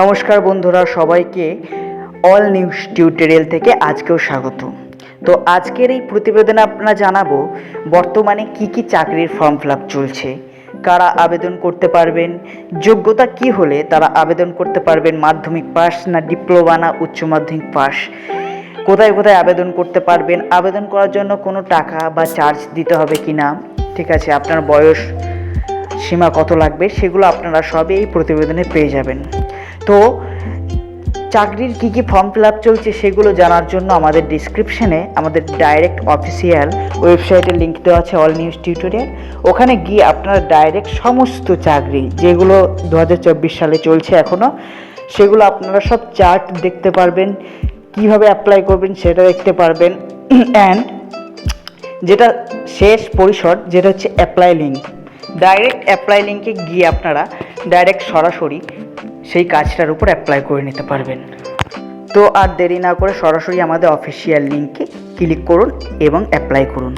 নমস্কার বন্ধুরা, সবাইকে অল নিউজ টিউটোরিয়াল থেকে আজকেও স্বাগত। তো আজকের এই প্রতিবেদনে আপনারা জানাবো বর্তমানে কি কি চাকরির ফর্ম ফিল আপ চলছে, কারা আবেদন করতে পারবেন, যোগ্যতা কি হলে তারা আবেদন করতে পারবেন, মাধ্যমিক পাস না ডিপ্লোমা না উচ্চ মাধ্যমিক পাস, কোথায় কোথায় আবেদন করতে পারবেন, আবেদন করার জন্য কোনো টাকা বা চার্জ দিতে হবে কি না, ঠিক আছে, আপনার বয়স সীমা কত লাগবে, সেগুলো আপনারা সবই এই প্রতিবেদনে পেয়ে যাবেন। তো চাকরির কী কী ফর্ম ফিল আপ চলছে সেগুলো জানার জন্য আমাদের ডিসক্রিপশানে আমাদের ডাইরেক্ট অফিসিয়াল ওয়েবসাইটের লিঙ্ক দেওয়া আছে, অল নিউজ টিউটোরিয়াল। ওখানে গিয়ে আপনারা ডাইরেক্ট সমস্ত চাকরি যেগুলো 2024 সালে চলছে এখনও, সেগুলো আপনারা সব চার্ট দেখতে পারবেন, কিভাবে অ্যাপ্লাই করবেন সেটা দেখতে পারবেন। অ্যান্ড যেটা শেষ পরিসর, যেটা হচ্ছে অ্যাপ্লাই লিঙ্ক, ডাইরেক্ট অ্যাপ্লাই লিঙ্কে গিয়ে আপনারা ডাইরেক্ট সরাসরি সেই কাজটার উপর অ্যাপ্লাই করে নিতে পারবেন। তো আর দেরি না করে সরাসরি আমাদের অফিসিয়াল লিঙ্কে ক্লিক করুন এবং অ্যাপ্লাই করুন।